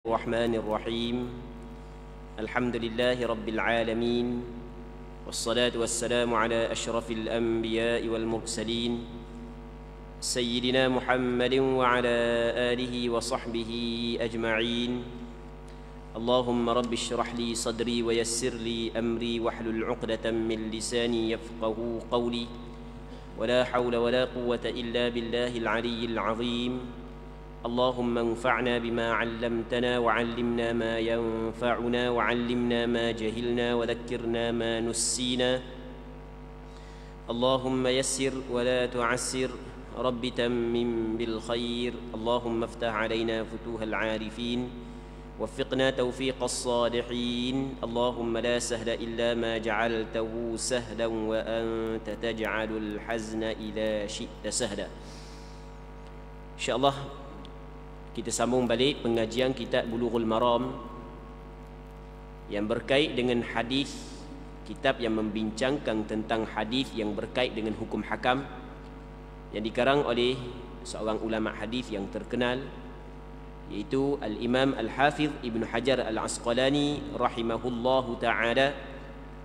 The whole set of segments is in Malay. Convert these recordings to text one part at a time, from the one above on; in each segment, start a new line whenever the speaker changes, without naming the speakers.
الرحمن الرحيم الحمد لله رب العالمين والصلاة والسلام على أشرف الأنبياء والمرسلين سيدنا محمد وعلى آله وصحبه أجمعين اللهم رب اشرح لي صدري ويسر لي أمري واحلل عقدة من لساني يفقه قولي ولا حول ولا قوة إلا بالله العلي العظيم اللهم انفعنا بما علمتنا وعلمنا ما ينفعنا وعلمنا ما جهلنا وذكرنا ما نسينا اللهم يسر ولا تعسر رب تمم بالخير اللهم افتح علينا فتوح العارفين وفقنا توفيق الصالحين اللهم لا سهل إلا ما جعلته سهلا وأنت تجعل الحزن إذا شئت سهلا إن شاء الله. Kita sambung balik pengajian kitab Bulughul Maram yang berkait dengan hadis, kitab yang membincangkan tentang hadis yang berkait dengan hukum hakam yang dikarang oleh seorang ulama hadis yang terkenal, yaitu Al-Imam Al-Hafiz Ibn Hajar Al-Asqalani rahimahullahu ta'ala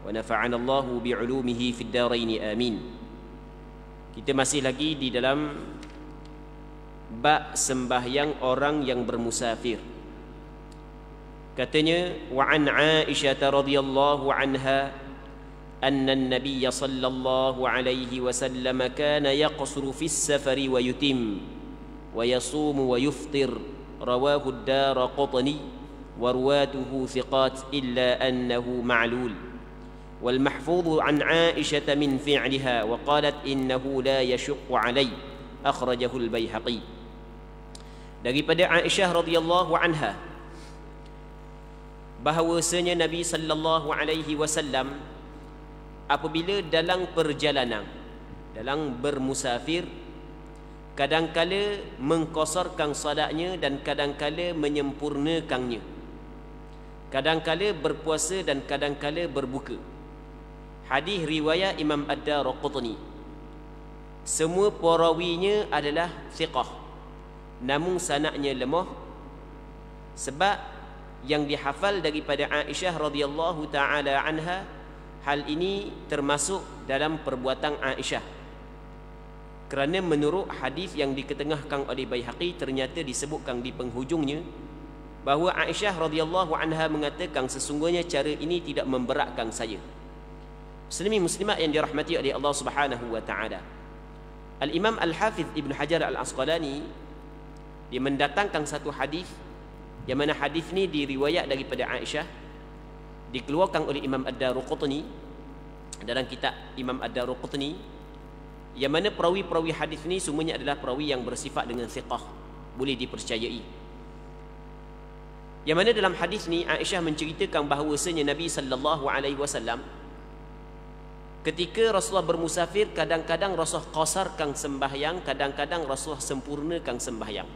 wa nafa'ana Allahu bi'ulumihi fid darain amin. Kita masih lagi di dalam bab sembahyang orang yang bermusafir. Katanya, wa an Aisyah radhiyallahu anha anna an-nabiy sallallahu alaihi wasallam kana yaqsuru fi as-safari wa yutim wa yasumu wa yuftir rawahu ad-Daraqutni wa ruwatuhu thiqat illa annahu ma'lul wal mahfuz an Aisyah min fi'liha wa qalat innahu la yashqu alai akhrajahu al-Baihaqi. Daripada Aisyah radhiyallahu anha bahawasanya Nabi sallallahu alaihi wasallam apabila dalam perjalanan, dalam bermusafir, kadangkala mengqasarkan salatnya dan kadangkala menyempurnakannya, kadangkala berpuasa dan kadangkala berbuka. Hadis riwayat Imam Ad-Daraqutni. Semua perawinya adalah thiqah, namun sanadnya lemah, sebab yang dihafal daripada Aisyah radhiyallahu taala anha, hal ini termasuk dalam perbuatan Aisyah, kerana menurut hadis yang diketengahkan oleh Baihaqi ternyata disebutkan di penghujungnya bahawa Aisyah radhiyallahu anha mengatakan sesungguhnya cara ini tidak memberatkan saya. Muslimin muslimat yang dirahmati oleh Allah Subhanahu wa taala, Al-Imam Al-Hafiz Ibn Hajar Al-Asqalani dia mendatangkan satu hadis yang mana hadis ni diriwayat daripada Aisyah, dikeluarkan oleh Imam Ad-Daraqutni dalam kitab Imam Ad-Daraqutni, yang mana perawi-perawi hadis ni semuanya adalah perawi yang bersifat dengan thiqah, boleh dipercayai. Yang mana dalam hadis ni Aisyah menceritakan bahawasanya Nabi sallallahu alaihi wasallam ketika Rasulullah bermusafir, kadang-kadang Rasulullah qasarkan sembahyang, kadang-kadang Rasulullah sempurnakan sembahyang.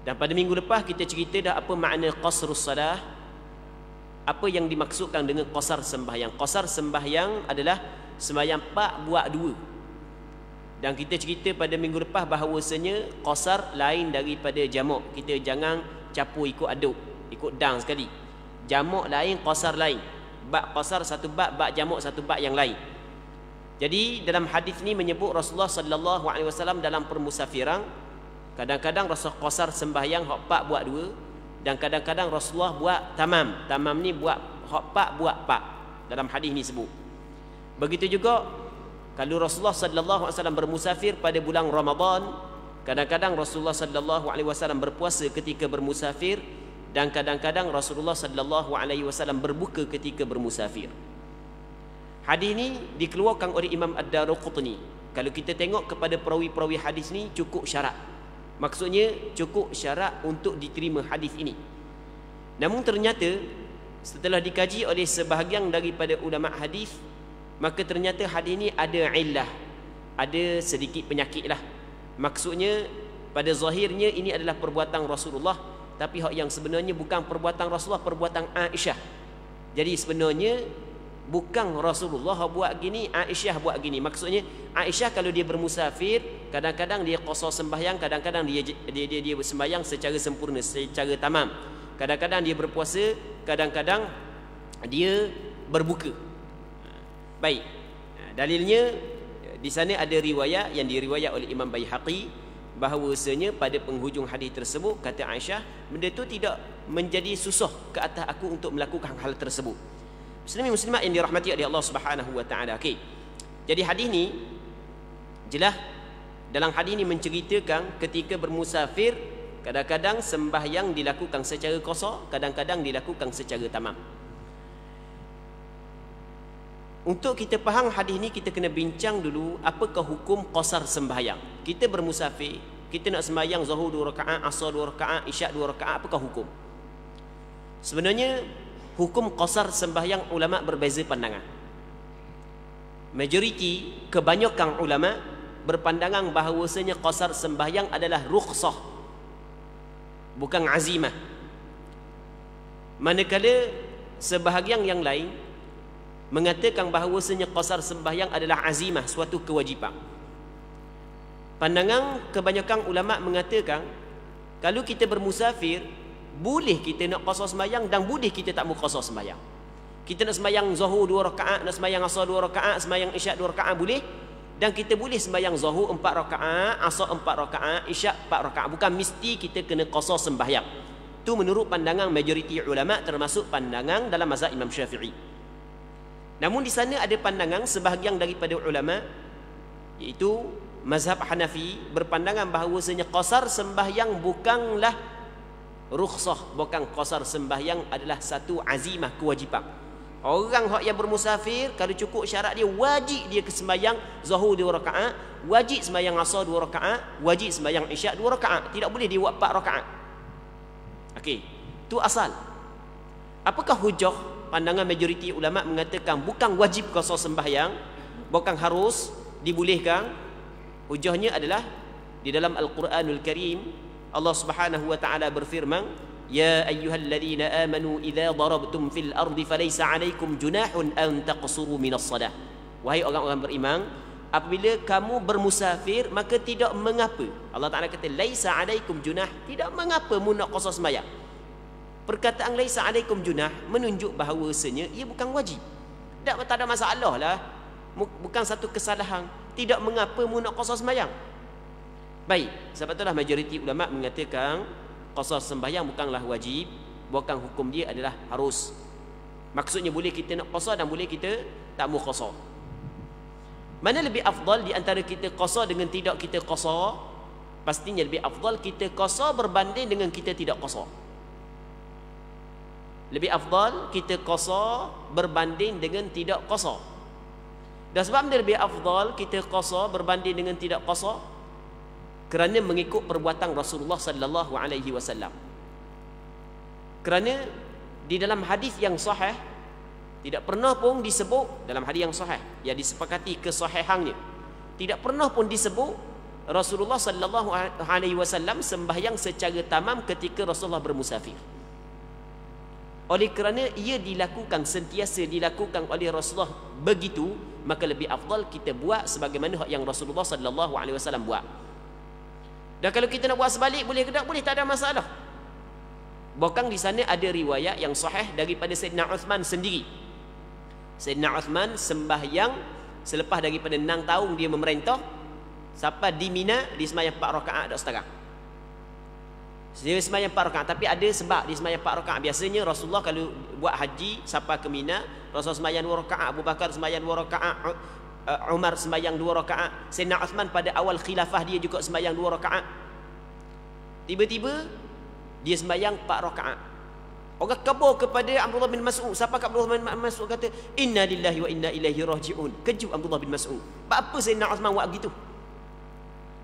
Dan pada minggu lepas kita cerita dah apa makna qasrus salah, apa yang dimaksudkan dengan qasar sembahyang. Qasar sembahyang adalah sembahyang 4 buat 2. Dan kita cerita pada minggu lepas bahawasanya qasar lain daripada jamak. Kita jangan campur ikut aduk, ikut dang sekali. Jamak lain, qasar lain. Bab qasar satu bab, bab jamak satu bab yang lain. Jadi dalam hadis ni menyebut Rasulullah sallallahu alaihi wasallam dalam permusafiran, kadang-kadang Rasulullah qasar sembahyang hak 4 buat 2, dan kadang-kadang Rasulullah buat tamam. Tamam ni buat hak 4 buat 4. Dalam hadis ni sebut. Begitu juga kalau Rasulullah sallallahu alaihi wasallam bermusafir pada bulan Ramadan, kadang-kadang Rasulullah sallallahu alaihi wasallam berpuasa ketika bermusafir, dan kadang-kadang Rasulullah sallallahu alaihi wasallam berbuka ketika bermusafir. Hadis ni dikeluarkan oleh Imam Ad-Daraqutni. Kalau kita tengok kepada perawi-perawi hadis ni cukup syarat. Maksudnya cukup syarat untuk diterima hadis ini. Namun ternyata setelah dikaji oleh sebahagian daripada ulama hadis, maka ternyata hadis ini ada illah, ada sedikit penyakit lah. Maksudnya pada zahirnya ini adalah perbuatan Rasulullah, tapi hak yang sebenarnya bukan perbuatan Rasulullah, perbuatan Aisyah. Jadi sebenarnya Bukan Rasulullah buat gini, Aisyah buat gini. Maksudnya Aisyah kalau dia bermusafir, kadang-kadang dia qasar sembahyang, kadang-kadang dia sembahyang secara sempurna, secara tamam. Kadang-kadang dia berpuasa, kadang-kadang dia berbuka. Baik. Dalilnya di sana ada riwayat yang diriwayat oleh Imam Baihaqi bahawasanya pada penghujung hadis tersebut kata Aisyah, benda itu tidak menjadi susah ke atas aku untuk melakukan hal tersebut. Muslimin muslimat yang dirahmati oleh Allah Subhanahu wa taala. Okey. Jadi hadis ni jelas, dalam hadis ni menceritakan ketika bermusafir kadang-kadang sembahyang dilakukan secara qasar, kadang-kadang dilakukan secara tamam. Untuk kita faham hadis ni kita kena bincang dulu apakah hukum qasar sembahyang. Kita bermusafir, kita nak sembahyang zuhur 2 rakaat, asar 2 rakaat, isyak 2 rakaat, apakah hukum? Sebenarnya hukum qasar sembahyang ulama berbeza pandangan. Majoriti, kebanyakan ulama berpandangan bahawasanya qasar sembahyang adalah rukhsah, bukan azimah. Manakala sebahagian yang lain mengatakan bahawasanya qasar sembahyang adalah azimah, suatu kewajipan. Pandangan kebanyakan ulama mengatakan kalau kita bermusafir, boleh kita nak qasar sembahyang dan boleh kita tak mau qasar sembahyang. Kita nak sembahyang zuhur 2 rakaat, nak sembahyang asar 2 rakaat, sembahyang isyak 2 rakaat boleh. Dan kita boleh sembahyang zuhur 4 rakaat, asar 4 rakaat, isyak 4 rakaat. Bukan mesti kita kena qasar sembahyang. Itu menurut pandangan majoriti ulama, termasuk pandangan dalam mazhab Imam Syafi'i. Namun di sana ada pandangan sebahagian daripada ulama, iaitu mazhab Hanafi, berpandangan bahawasanya qasar sembahyang bukanlah rukhsah, bukan qasar sembahyang adalah satu azimah, kewajipan. Orang yang bermusafir kalau cukup syarat dia, wajib dia ke sembahyang zuhur 2 rakaat, wajib sembahyang asar 2 rakaat, wajib sembahyang isyak 2 rakaat. Tidak boleh dia buat 4 rakaat. Okey, itu asal. Apakah hujah? Pandangan majoriti ulama mengatakan bukan wajib qasar sembahyang, bukan harus, dibolehkan. Hujahnya adalah di dalam Al-Quranul Karim Allah Subhanahu wa taala berfirman, "Ya ayyuhalladzina amanu idza darabtum fil ardi falaysa 'alaikum junahun an taqsuru minas shalah." Wahai orang-orang beriman, apabila kamu bermusafir maka tidak mengapa. Allah Taala kata laisa 'alaikum junah, tidak mengapa mu nak qasar sembahyang. Perkataan laisa 'alaikum junah menunjuk bahawasanya ia bukan wajib. Tak ada masalah lah. Bukan satu kesalahan. Tidak mengapa mu nak qasar sembahyang. Baik, sebab itulah majoriti ulama mengatakan qasar sembahyang bukanlah wajib, bukan hukum dia adalah harus. Maksudnya boleh kita nak qasar dan boleh kita tak mau qasar. Mana lebih afdal di antara kita qasar dengan tidak kita qasar? Pastinya lebih afdal kita qasar berbanding dengan kita tidak qasar. Lebih afdal kita qasar berbanding dengan tidak qasar. Dan sebab dia lebih afdal kita qasar berbanding dengan tidak qasar, kerana mengikut perbuatan Rasulullah sallallahu alaihi wasallam. Kerana di dalam hadis yang sahih tidak pernah pun disebut, dalam hadis yang sahih yang disepakati kesahihannya, tidak pernah pun disebut Rasulullah sallallahu alaihi wasallam sembahyang secara tamam ketika Rasulullah bermusafir. Oleh kerana ia dilakukan, sentiasa dilakukan oleh Rasulullah begitu, maka lebih afdal kita buat sebagaimana yang Rasulullah sallallahu alaihi wasallam buat. Dan kalau kita nak buat sebalik, boleh ke tak? Boleh, tak ada masalah. Bahkan di sana ada riwayat yang sahih daripada Sayyidina Uthman sendiri. Sayyidina Uthman sembahyang selepas daripada 6 tahun dia memerintah, sampai di Mina dia sembahyang 4 rakaat dak setengah. Dia sembahyang 4 rakaat, tapi ada sebab dia sembahyang 4 rakaat. Biasanya Rasulullah kalau buat haji sampai ke Mina, Rasulullah sembahyang 2 rakaat, Abu Bakar sembahyang 2 rakaat, Umar sembahyang 2 rakaat, Sayyidina Uthman pada awal khilafah dia juga sembahyang 2 rakaat. Tiba-tiba dia sembahyang 4 rakaat. Orang khabar kepada Abdullah bin Mas'ud. Siapa kat Abdullah bin Mas'ud kata, "Inna lillahi wa inna ilaihi raji'un." Kejut Abdullah bin Mas'ud. Apa Sayyidina Uthman buat begitu?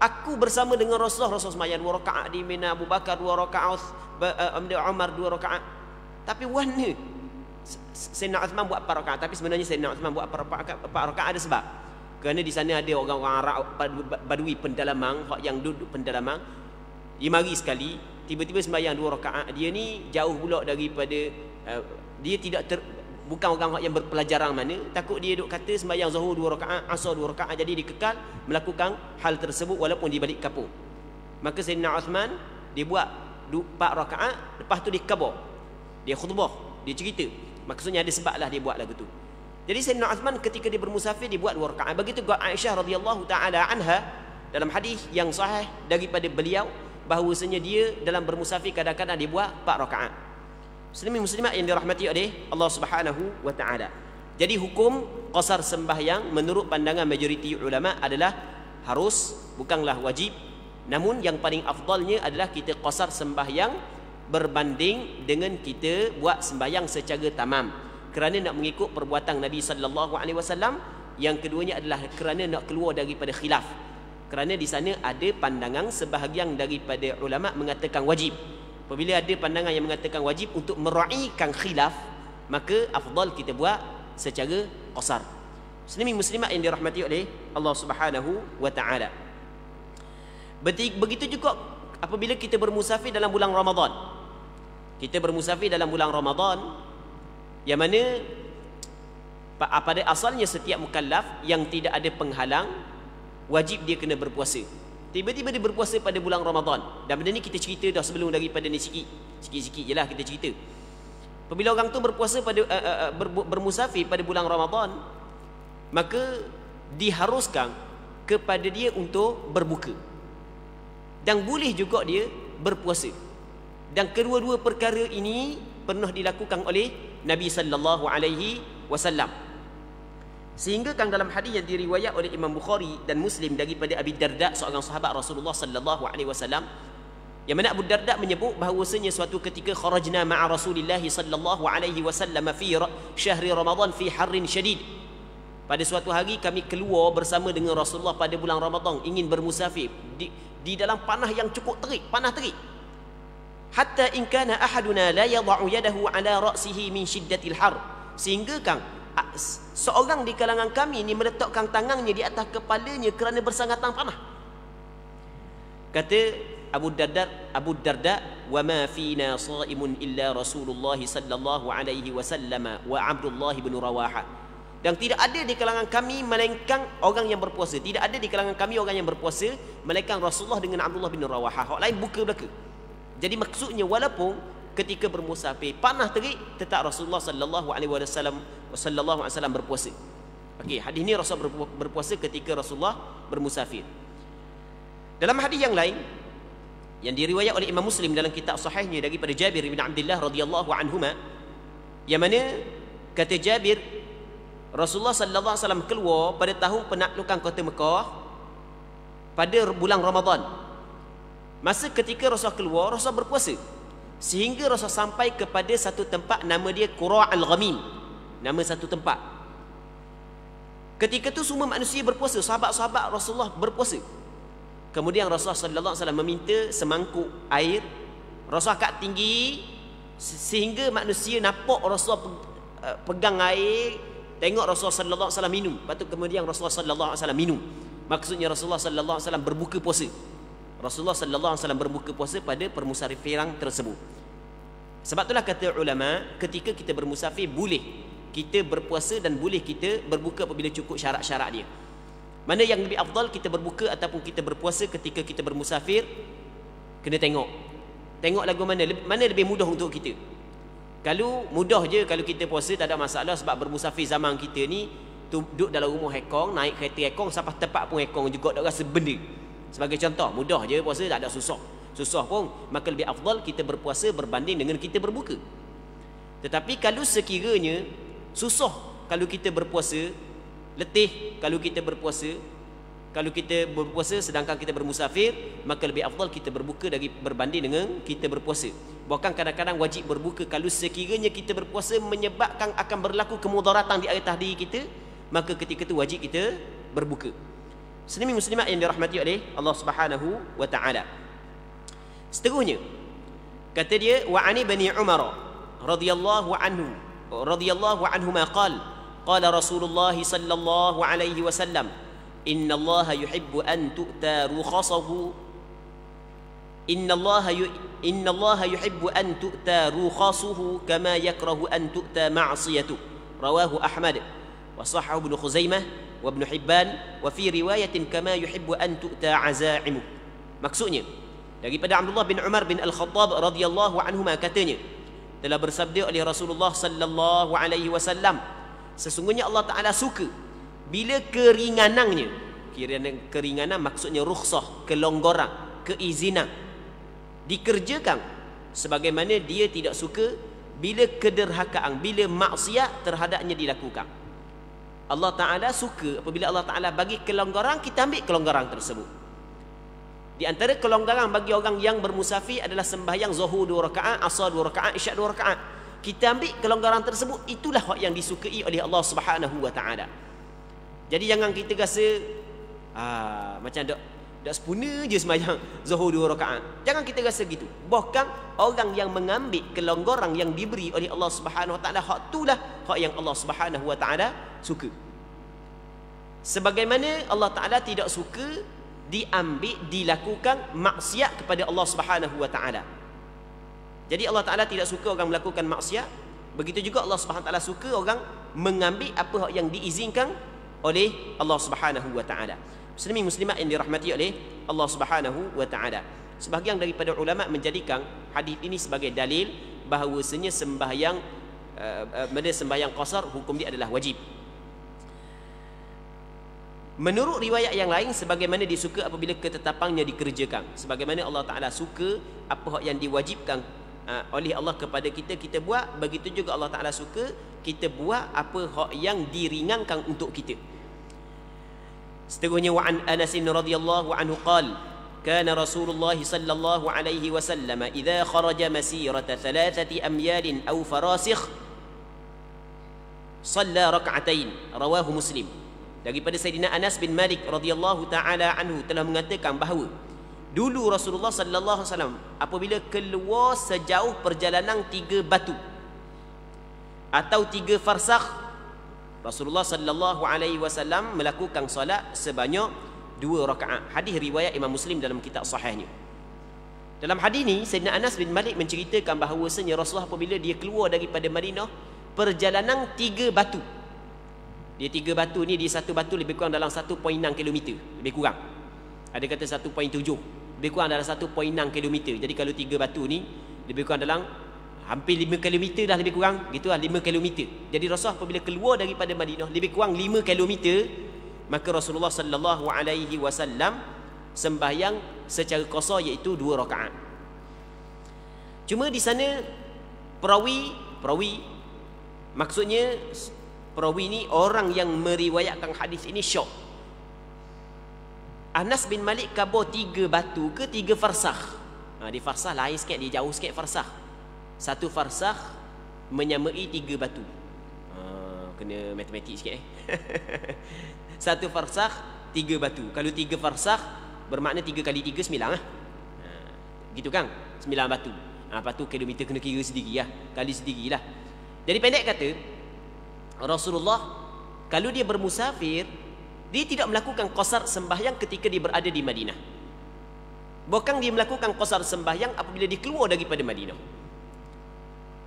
Aku bersama dengan Rasulullah sembahyang 2 rakaat di Mina, Abu Bakar 2 rakaat, Umar 2 rakaat. Tapi warna Sayyidina Uthman buat 4 rakaat. Tapi sebenarnya Sayyidina Uthman buat 4 rakaat ada sebab. Kerana di sana ada orang-orang Arab Badui pendalaman, yang duduk pendalaman. Dia mari sekali, tiba-tiba sembahyang 2 rakaat. Dia ni jauh pula daripada dia tidak bukan orang yang berpelajaran mana, takut dia duk kata sembahyang zuhur 2 rakaat, asar 2 rakaat, jadi dia kekal melakukan hal tersebut walaupun di balik kapur. Maka Sayyidina Uthman dia buat 4 rakaat, lepas tu dia khabar, dia khutbah, dia cerita. Maksudnya ada sebab lah dia buat lagu tu. Jadi Sayyidina Uthman ketika dia bermusafir dia buat 2 rakaat. Begitu juga Aisyah radhiyallahu taala anha dalam hadis yang sahih daripada beliau bahawasanya dia dalam bermusafir kadang-kadang dia buat 4 rakaat. Muslimin muslimat yang dirahmati oleh Allah Subhanahu wa taala. Jadi hukum qasar sembahyang menurut pandangan majoriti ulama adalah harus, bukanlah wajib. Namun yang paling afdalnya adalah kita qasar sembahyang berbanding dengan kita buat sembahyang secara tamam, kerana nak mengikut perbuatan Nabi sallallahu alaihi wasallam. Yang keduanya adalah kerana nak keluar daripada khilaf, kerana di sana ada pandangan sebahagian daripada ulama mengatakan wajib. Apabila ada pandangan yang mengatakan wajib, untuk meraihkan khilaf, maka afdal kita buat secara qasar. Muslimin muslimat yang dirahmati oleh Allah Subhanahu wa taala. Begitu juga apabila kita bermusafir dalam bulan Ramadan. Kita bermusafir dalam bulan Ramadan, yang mana pada asalnya setiap mukallaf yang tidak ada penghalang wajib dia kena berpuasa. Tiba-tiba dia berpuasa pada bulan Ramadan. Dan benda ni kita cerita dah sebelum daripada ni sikit-sikit je lah kita cerita. Apabila orang tu berpuasa pada bermusafir pada bulan Ramadan, maka diharuskan kepada dia untuk berbuka. Dan boleh juga dia berpuasa. Dan kedua-dua perkara ini pernah dilakukan oleh Nabi sallallahu alaihi wasallam. Sehingga kan dalam hadis yang diriwayat oleh Imam Bukhari dan Muslim daripada Abi Darda, seorang sahabat Rasulullah sallallahu alaihi wasallam, yang mana Abu Darda menyebut bahawasanya suatu ketika kharajna ma'a Rasulillah sallallahu alaihi wasallam fi syahri Ramadan fi harrin syadid. Pada suatu hari kami keluar bersama dengan Rasulullah pada bulan Ramadan ingin bermusafir di dalam panah yang cukup terik, panah terik. Hatta in kana ahaduna la yad'u yadahu ala ra'sihi min shiddatil har. Sehingga kan seorang di kalangan kami ni meletakkan tangannya di atas kepalanya kerana bersangatan panah. Kata Abu Darda, wa ma fina sha'imun illa Rasulullah sallallahu alaihi wasallam wa Abdullah bin Rawaha. Dan tidak ada di kalangan kami melainkan orang yang berpuasa. Tidak ada di kalangan kami orang yang berpuasa melainkan Rasulullah dengan Abdullah bin Rawaha. Orang lain buka belaka. Jadi maksudnya walaupun ketika bermusafir panah terik, tetap Rasulullah sallallahu alaihi wasallam berpuasa. Okey, hadis ni Rasul berpuasa ketika Rasulullah bermusafir. Dalam hadis yang lain yang diriwayat oleh Imam Muslim dalam kitab sahihnya daripada Jabir bin Abdullah radhiyallahu anhuma, yang mana kata Jabir, Rasulullah sallallahu alaihi wasallam keluar pada tahun penaklukan kota Mekah pada bulan Ramadan. Masa ketika Rasul keluar, Rasul berpuasa sehingga Rasul sampai kepada satu tempat nama dia Qura' al-Ghamim, nama satu tempat. Ketika tu semua manusia berpuasa, sahabat-sahabat Rasulullah berpuasa. Kemudian Rasulullah sallallahu alaihi wasallam meminta semangkuk air, Rasul angkat tinggi sehingga manusia nampak Rasulullah pegang air. Tengok Rasulullah sallallahu alaihi wasallam minum. Lepas tu kemudian Rasulullah sallallahu alaihi wasallam minum. Maksudnya Rasulullah sallallahu alaihi wasallam berbuka puasa. Rasulullah sallallahu alaihi wasallam berbuka puasa pada permusafiran tersebut. Sebab itulah kata ulama, ketika kita bermusafir boleh kita berpuasa dan boleh kita berbuka apabila cukup syarat-syarat dia. Mana yang lebih afdal, kita berbuka ataupun kita berpuasa ketika kita bermusafir? Kena tengok. Tengok lagu mana lebih mudah untuk kita. Kalau mudah je, kalau kita puasa tak ada masalah, sebab bermusafir zaman kita ni duduk dalam rumah hekong, naik kereta hekong sampai tempat pun hekong juga, tak rasa benda. Sebagai contoh, mudah je puasa, tak ada susah pun, maka lebih afdal kita berpuasa berbanding dengan kita berbuka. Tetapi kalau sekiranya susah kalau kita berpuasa, letih kalau kita berpuasa, sedangkan kita bermusafir, maka lebih afdal kita berbuka berbanding dengan kita berpuasa. Bahkan kadang-kadang wajib berbuka kalau sekiranya kita berpuasa menyebabkan akan berlaku kemudaratan di atas diri kita, maka ketika itu wajib kita berbuka. Muslimin muslimat yang dirahmati oleh Allah Subhanahu wa taala. Seterusnya kata dia, wa ani bani Umar radhiyallahu anhuma qala Rasulullah sallallahu alaihi wasallam, inna Allah yuhibbu an tu'ta rukhasahu inna Allah yuhibbu an tu'ta rukhasuhu kama yakrahu an tu'ta ma'siyatu. rawahu Ahmad wa sahhahu Ibnu Khuzaimah wa Ibnu Hibban wa fi riwayatin kama yuhibbu an tu'ta azaimu. Maksudnya daripada Abdullah bin Umar bin Al-Khattab radhiyallahu anhuma katanya, telah bersabda oleh Rasulullah sallallahu alaihi wasallam, sesungguhnya Allah Taala suka bila keringanannya, keringanan maksudnya rukhsah, kelonggaran, keizinan dikerjakan, sebagaimana dia tidak suka bila kederhakaan, bila maksiat terhadapnya dilakukan. Allah Ta'ala suka apabila Allah Ta'ala bagi kelonggaran, kita ambil kelonggaran tersebut. Di antara kelonggaran bagi orang yang bermusafir adalah sembahyang zuhur 2 rakaat, asar 2 rakaat, isyak 2 rakaat. Kita ambil kelonggaran tersebut, itulah hak yang disukai oleh Allah Subhanahu wa Ta'ala. Jadi jangan kita rasa macam dak sempurna je sembahyang zuhur 2 rakaat. Jangan kita rasa gitu. Bahkan orang yang mengambil kelonggaran yang diberi oleh Allah Subhanahu wa Ta'ala, hak itulah hak yang Allah Subhanahu wa Ta'ala suka. Sebagaimana Allah Ta'ala tidak suka dilakukan maksiat kepada Allah Subhanahu wa Ta'ala. Jadi Allah Ta'ala tidak suka orang melakukan maksiat. Begitu juga Allah Subhanahu wa Ta'ala suka orang mengambil apa yang diizinkan oleh Allah Subhanahu wa Ta'ala. Muslimin muslimat yang dirahmati oleh Allah Subhanahu wa Ta'ala, sebahagian daripada ulama menjadikan hadis ini sebagai dalil bahawasanya sembahyang sembahyang qasar hukum dia adalah wajib. Menurut riwayat yang lain, sebagaimana disuka apabila ketetapannya dikerjakan, sebagaimana Allah Ta'ala suka apa yang diwajibkan oleh Allah kepada kita, kita buat. Begitu juga Allah Ta'ala suka kita buat apa yang diringankan untuk kita. Seterusnya, wa an Anas radhiyallahu anhu qala kana Rasulullah sallallahu alaihi wasallam idza kharaja masirata 3 amyal aw farasikh shalla rak'atain, rawahu Muslim. Daripada Sayyidina Anas bin Malik radhiyallahu taala anhu telah mengatakan bahawa dulu Rasulullah sallallahu alaihi wasallam apabila keluar sejauh perjalanan 3 batu atau 3 farsakh, Rasulullah sallallahu alaihi wasallam melakukan solat sebanyak 2 rakaat. Hadis riwayat Imam Muslim dalam kitab sahihnya. Dalam hadis ini Sayyidina Anas bin Malik menceritakan bahawasanya Rasulullah apabila dia keluar daripada Madinah, perjalanan 3 batu. Dia 3 batu ni, dia satu batu lebih kurang dalam 1.6 km, lebih kurang. Ada kata 1.7, lebih kurang dalam 1.6 km. Jadi kalau 3 batu ni lebih kurang dalam hampir 5 km dah, lebih kurang gitulah, 5 km. Jadi Rasulullah apabila keluar daripada Madinah lebih kurang 5 km, maka Rasulullah sallallahu alaihi wasallam sembahyang secara qasar iaitu 2 rakaat. Cuma di sana perawi maksudnya perawi ni orang yang meriwayatkan hadis ini syok. Anas bin Malik kabur 3 batu ke 3 farsakh. Di farsakh lain sikit, dia jauh sikit farsakh. 1 farsakh menyamai 3 batu. Kena matematik sikit 1 farsakh 3 batu. Kalau 3 farsakh bermakna 3 kali 3 9 gitu kan, 9 batu. Lepas tu kilometer kena kira sendiri lah, kali sendiri lah. Jadi pendek kata, Rasulullah kalau dia bermusafir, dia tidak melakukan qasar sembahyang ketika dia berada di Madinah. Bukan dia melakukan qasar sembahyang apabila dia keluar daripada Madinah.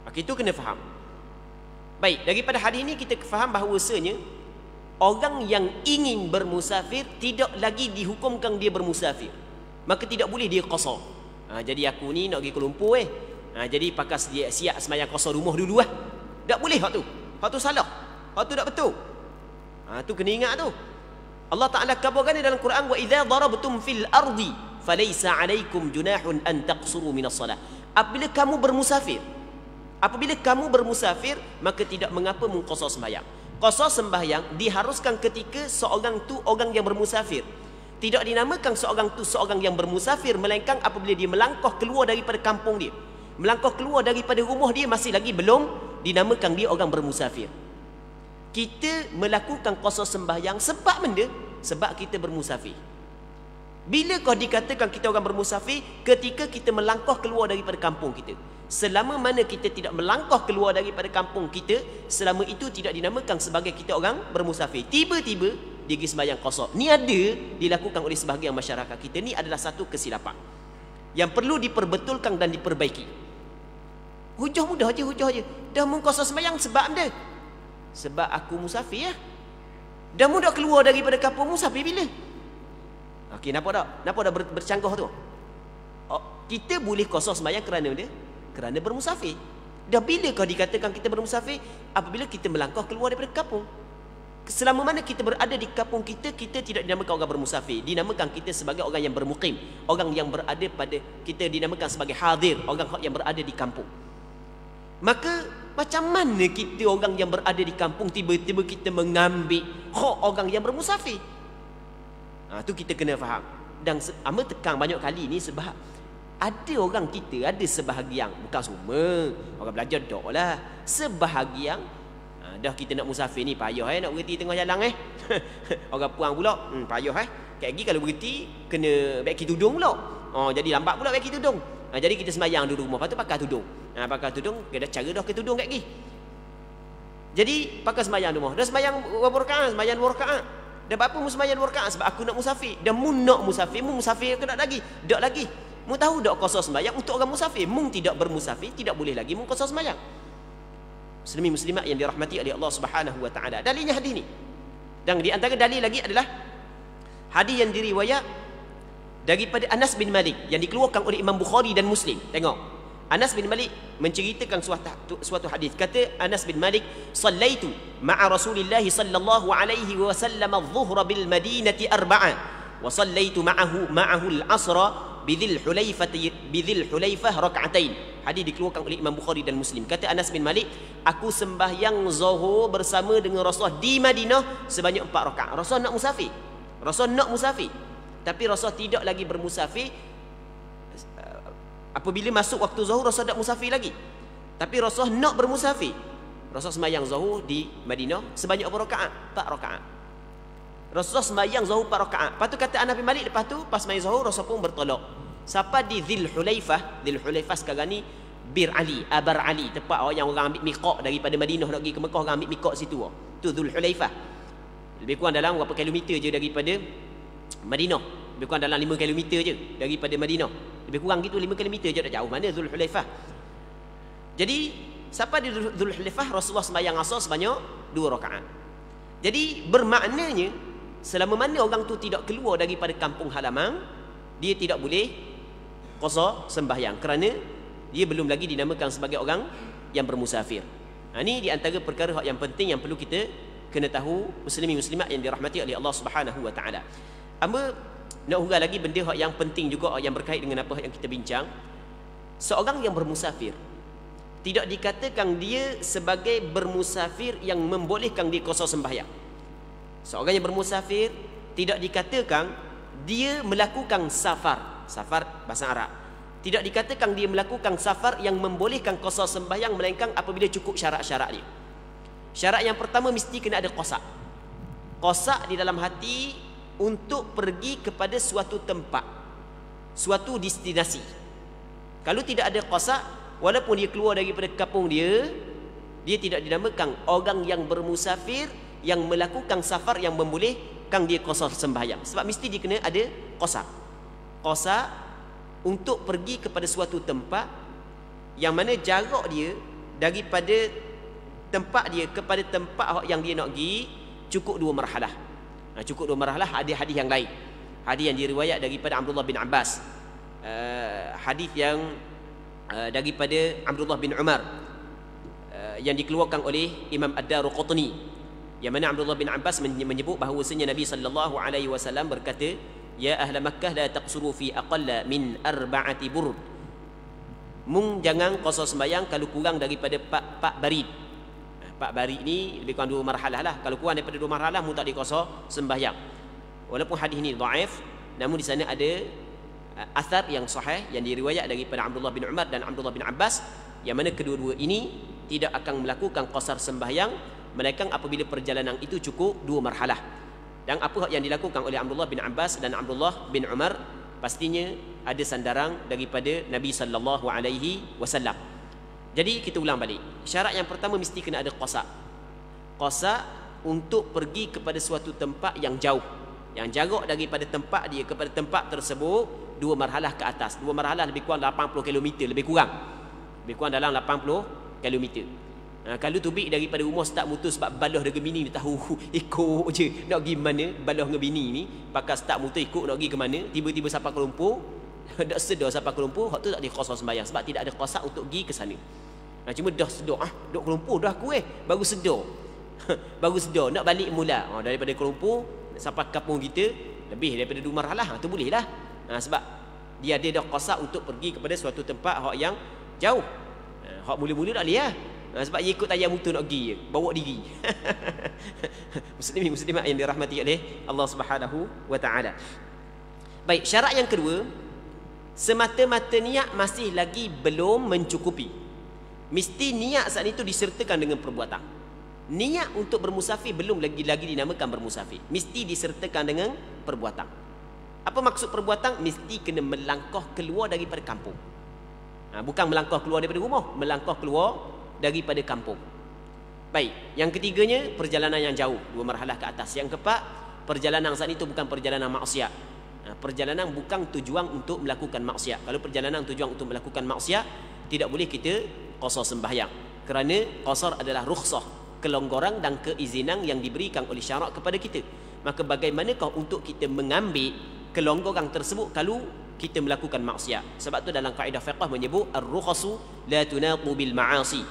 Maka itu kena faham. Baik, daripada hadis ini kita faham bahawasanya orang yang ingin bermusafir tidak lagi dihukumkan dia bermusafir, maka tidak boleh dia qasar. Jadi aku ni nak pergi Kuala Lumpur jadi pakai siap sembahyang qasar rumah dulu tak boleh. Hak tu salah, hak tu tak betul. Tu kena ingat tu. Allah Ta'ala kabarkan dalam Quran, wa idza darabtum fil ardi falaysa alaikum junahun an taqsuru minas salah. Apabila kamu bermusafir, maka tidak mengapa mengqasar sembahyang. Qasar sembahyang diharuskan ketika seorang tu orang yang bermusafir. Tidak dinamakan seorang tu seorang yang bermusafir, melainkan apabila dia melangkah keluar daripada kampung dia, melangkah keluar daripada rumah dia, masih lagi belum dinamakan dia orang bermusafir. Kita melakukan qasar sembahyang sebab benda? Sebab kita bermusafir. Bila kau dikatakan kita orang bermusafir? Ketika kita melangkah keluar daripada kampung kita. Selama mana kita tidak melangkah keluar daripada kampung kita, selama itu tidak dinamakan sebagai kita orang bermusafir. Tiba-tiba dia pergi sembahyang qasar. Ni ada dilakukan oleh sebahagian masyarakat kita. Ni adalah satu kesilapan yang perlu diperbetulkan dan diperbaiki. Hujah mudah je. Dah mengqasar sembahyang sebab dia. Sebab aku musafir ya. Dan mu dah keluar daripada kampung, musafir bila? Okey, nampak tak? Nampak dah bercanggah tu? Oh, kita boleh kosong sembahyang kerana dia? Kerana bermusafir. Dah bila kau dikatakan kita bermusafir? Apabila kita melangkah keluar daripada kampung. Selama mana kita berada di kampung kita, kita tidak dinamakan orang bermusafir. Dinamakan kita sebagai orang yang bermukim. Orang yang berada pada, kita dinamakan sebagai hadir. Orang yang berada di kampung. Maka macam mana kita orang yang berada di kampung tiba-tiba kita mengambil hak orang yang bermusafir? Tu kita kena faham. Dan Ama tekan banyak kali ni sebab ada orang kita, ada sebahagian, bukan semua, orang belajar tak lah, sebahagian dah kita nak musafir ni payah nak berhenti tengah jalan orang puang pula payah kat lagi kalau berhenti kena bagi tudung pula. Jadi lambat pula bagi tudung. Jadi kita sembahyang duduk rumah, lepas tu pakai tudung. Pakai tudung, ada cara dah ke tudung kat lagi. Jadi pakai sembahyang rumah. Dah sembahyang berapa rakaat? Sembahyang 2 rakaat. Dah apa mu sembahyang 2 rakaat? Sebab aku nak musafir. Dan mu nak musafir, mu musafir ke tak lagi? Tak lagi. Mu tahu tak qasar sembahyang untuk orang musafir? Mu tidak bermusafir, tidak boleh lagi mu qasar sembahyang. Muslimin muslimat yang dirahmati oleh Allah Subhanahu wa taala. Dalilnya hadis ni. Dan di antara dalil lagi adalah hadis yang diriwayat daripada Anas bin Malik yang dikeluarkan oleh Imam Bukhari dan Muslim. Tengok, Anas bin Malik menceritakan suatu hadis. Kata Anas bin Malik, "Sallaitu ma'a Rasulillah sallallahu alaihi wasallam adh-dhuhra bil Madinati arba'an wa sallaitu ma'ahu al-'asra bidhil Hulaifah rak'atain." Hadis dikeluarkan oleh Imam Bukhari dan Muslim. Kata Anas bin Malik, aku sembahyang zuhur bersama dengan Rasulullah di Madinah sebanyak 4 rakaat. Rasul nak musafir. Rasul nak musafir. Tapi Rasul tidak lagi bermusafir. Apabila masuk waktu zuhur, Rasul tak musafir lagi. Tapi Rasul nak bermusafir. Rasul sembahyang zuhur di Madinah sebanyak berapa rakaat? 4 rakaat. Rasul sembahyang zuhur 4 rakaat. Lepas tu kata Anas bin Malik, lepas tu pas sembahyang zuhur Rasul pun bertolak. Siapa di Dhul Hulaifah? Dhul Hulaifah sekarang ni Bir Ali, Abar Ali, tempat yang orang ambil miqat daripada Madinah nak pergi ke Mekah, orang ambil miqat situ. Tu Dhul Hulaifah. Lebih kurang dalam berapa kilometer je daripada Madinah. Lebih kurang dalam 5 km je daripada Madinah. Lebih kurang gitu 5 km je, tak jauh mana Dhul Hulaifah. Jadi siapa di Dhul Hulaifah? Rasulullah sembahyang asar sebanyak 2 rakaat. Jadi bermaknanya selama mana orang tu tidak keluar daripada kampung halaman, dia tidak boleh qasar sembahyang kerana dia belum lagi dinamakan sebagai orang yang bermusafir. Ini di antara perkara yang penting yang perlu kita kena tahu, muslimin muslimat yang dirahmati oleh Allah Subhanahu wa taala. Amba nak urang lagi benda yang penting juga yang berkait dengan apa yang kita bincang. Seorang yang bermusafir tidak dikatakan dia sebagai bermusafir yang membolehkan dia qasar sembahyang. Seorang yang bermusafir tidak dikatakan dia melakukan safar. Safar bahasa Arab. Tidak dikatakan dia melakukan safar yang membolehkan qasar sembahyang, melainkan apabila cukup syarat-syarat dia. Syarat yang pertama mesti kena ada qasad. Qasad di dalam hati untuk pergi kepada suatu tempat, suatu destinasi. Kalau tidak ada qasad, walaupun dia keluar daripada kampung dia, dia tidak dinamakan orang yang bermusafir yang melakukan safar yang membolehkan dia qasar sembahyang. Sebab mesti dia kena ada qasad. Qasad untuk pergi kepada suatu tempat yang mana jarak dia daripada tempat dia kepada tempat yang dia nak pergi cukup 2 marhalah. Cukup 2 marhalah. Ada hadis yang lain, hadis yang diriwayat daripada Abdullah bin Abbas, hadis yang daripada Abdullah bin Umar, yang dikeluarkan oleh Imam Ad-Daruqutni, yang mana Abdullah bin Abbas menyebut bahawasanya Nabi sallallahu alaihi wasallam berkata, ya ahla Makkah la taqsuru fi aqalla min 4 burd. Mung jangan qasar sembahyang kalau kurang daripada 4 barid. 4 barid ni lebih kurang 2 marhalah lah. Kalau kurang daripada 2 marhalah mu tak diqasar sembahyang. Walaupun hadis ni dhaif, namun di sana ada athar yang sahih yang diriwayat daripada Abdullah bin Umar dan Abdullah bin Abbas, yang mana kedua-dua ini tidak akan melakukan qasar sembahyang melainkan apabila perjalanan itu cukup 2 marhalah. Dan apa yang dilakukan oleh Abdullah bin Abbas dan Abdullah bin Umar pastinya ada sandaran daripada Nabi sallallahu alaihi wasallam. Jadi kita ulang balik. Syarat yang pertama mesti kena ada qasad. Qasad untuk pergi kepada suatu tempat yang jauh, yang jarak daripada tempat dia kepada tempat tersebut 2 marhalah ke atas. 2 marhalah lebih kurang 80 km, lebih kurang dalam 80 km. Kalau tubik daripada rumah start mutu sebab baloh dengan bini dia tahu ikut je nak pergi mana, baloh dengan bini ni pakai start mutu ikut nak pergi ke mana, tiba-tiba sampai Kuala Lumpur dak sedar sampai Kuala Lumpur, hak tu tak diqasar sembahyang sebab tidak ada qasak untuk pergi ke sana. Cuma dah sedar duk Kuala Lumpur dah aku baru sedar. Baru sedar nak balik mula. Daripada Kuala Lumpur sampai kampung kita lebih daripada 2 marhalah, tu boleh lah. Sebab dia ada dah qasak untuk pergi kepada suatu tempat hak yang jauh. Hak mula-mula tak boleh lah. Sebab dia ikut tayar mutu nak pergi, bawa diri. Muslimin muslimat yang dirahmati oleh Allah Subhanahu wa taala. Baik, syarat yang kedua, semata-mata niat masih lagi belum mencukupi. Mesti niat saat itu disertakan dengan perbuatan. Niat untuk bermusafir belum lagi dinamakan bermusafir. Mesti disertakan dengan perbuatan. Apa maksud perbuatan? Mesti kena melangkah keluar daripada kampung. Bukan melangkah keluar daripada rumah, melangkah keluar daripada kampung. Baik, yang ketiganya perjalanan yang jauh, 2 marhalah ke atas. Yang keempat, perjalanan saat itu bukan perjalanan maksiat. Perjalanan bukan tujuan untuk melakukan maksiat. Kalau perjalanan tujuan untuk melakukan maksiat, tidak boleh kita qasar sembahyang. Kerana qasar adalah rukhsah, kelonggaran dan keizinan yang diberikan oleh syarak kepada kita. Maka bagaimanakah untuk kita mengambil kelonggaran tersebut kalau kita melakukan maksiat? Sebab tu dalam kaedah fiqh menyebut ar-rukhasu la tunaqu bil ma'asi.